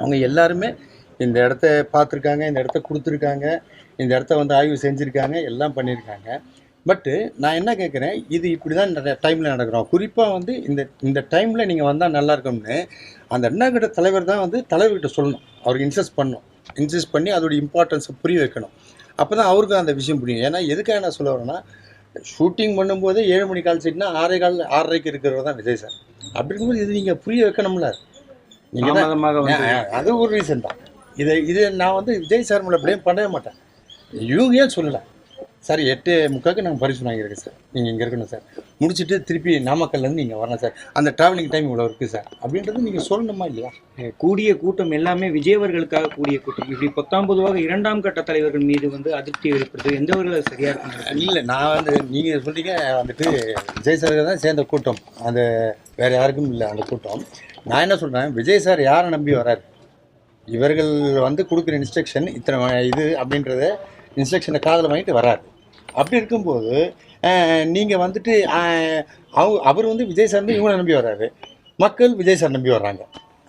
அவங்க எல்லாருமே இந்த இடத்த பார்த்துருக்காங்க, இந்த இடத்த கொடுத்துருக்காங்க, இந்த இடத்த வந்து ஆய்வு செஞ்சுருக்காங்க, எல்லாம் பண்ணியிருக்காங்க. பட்டு நான் என்ன கேட்குறேன், இது இப்படி தான் இந்த டைமில் நடக்கிறோம். குறிப்பாக வந்து இந்த இந்த டைமில் நீங்கள் வந்தால் நல்லா இருக்கும்னு அந்த 2ஆம் கட்ட தலைவர் தான் வந்து தலைவர்கிட்ட சொல்லணும். அவருக்கு இன்சிஸ்ட் பண்ணி அதோட இம்பார்ட்டன்ஸை புரிய வைக்கணும். அப்போ தான் அவருக்கும் அந்த விஷயம் புரியும். ஏன்னா எதுக்காக நான் சொல்ல வரேன்னா, ஷூட்டிங் பண்ணும்போதே 7 மணி கால் சீட்னா 6:15 இருக்கிறவர் தான் விஜய் சார். அப்படி இருக்கும்போது இது நீங்கள் புரிய வைக்கணும்ல. நீங்கள் தான் அது ஒரு ரீசன் தான். இது நான் வந்து விஜய் சார் மேலே ப்ளேம் பண்ணவே மாட்டேன். இவங்க ஏன் சொல்லலை சார்? 8:45க்கு நாங்கள் பரிசு வாங்கியிருக்கேன் சார், நீங்கள் இங்கே இருக்கணும் சார், முடிச்சுட்டு திருப்பி நாமக்கல்லேருந்து நீங்கள் வரணும் சார், அந்த ட்ராவலிங் டைம் இவ்வளோ இருக்குது சார் அப்படின்றது நீங்கள் சொல்லணுமா இல்லையா? கூடிய கூட்டம் எல்லாமே விஜயவர்களுக்காக கூடிய கூட்டம். இப்படி 19 2ஆம் கட்ட தலைவர்கள் மீது வந்து அதிருப்தி ஏற்படுது. எந்த ஒரு சரியாக இருக்கும் இல்லை, நான் வந்து நீங்கள் சொல்றீங்க வந்துட்டு விஜய் சாருக்கு தான் சேர்ந்த கூட்டம், அது வேறு யாருக்கும் இல்லை அந்த கூட்டம். நான் என்ன சொல்கிறேன், விஜய் சார் யாரை நம்பி வராரு? இவர்கள் வந்து கொடுக்குற இன்ஸ்ட்ரக்ஷன் இத்தனை இது அப்படின்றத இன்ஸ்ட்ரக்ஷனை காதில் வாங்கிட்டு வராரு. அப்படி இருக்கும்போது நீங்கள் வந்துட்டு அவர் வந்து விஜய் சார் இவங்களை நம்பி வர்றாரு, மக்கள் விஜய் சார் நம்பி வர்றாங்க,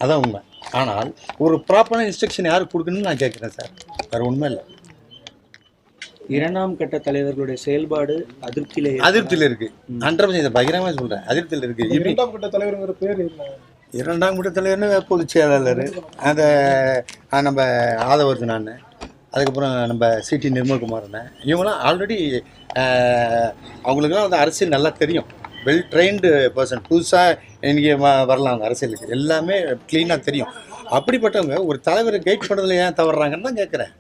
அதான் உண்மை. ஆனால் ஒரு ப்ராப்பரான இன்ஸ்ட்ரக்ஷன் யாருக்கு கொடுக்கணும்னு நான் கேட்குறேன் சார், வேறு உண்மை இல்லை. 2ஆம் கட்ட தலைவர்களுடைய செயல்பாடு அதிருப்தியில் இருக்குது. 100% பகிரமாக சொல்கிறேன், அதிருப்தியில் இருக்குது. 2ஆம் கட்ட தலைவருங்கிற பேர் என்ன? 2ஆம் கட்ட தலைவர்னு பொதுச் செயலாளர் அந்த நம்ம ஆதவர்ஜுனான்னு, அதுக்கப்புறம் நம்ம சிடி நிர்மல்குமார்னு, இவங்களாம் ஆல்ரெடி அவங்களுக்குலாம் வந்து அரசியல் நல்லா தெரியும். Well trained person. புதுசாக இன்றைக்கி வரலாம் அவங்க அரசியலுக்கு, எல்லாமே க்ளீனாக தெரியும். அப்படிப்பட்டவங்க ஒரு தலைவரை கைட் பண்ணுறதுல ஏன் தவறுறாங்கன்னு தான் கேட்குறேன்.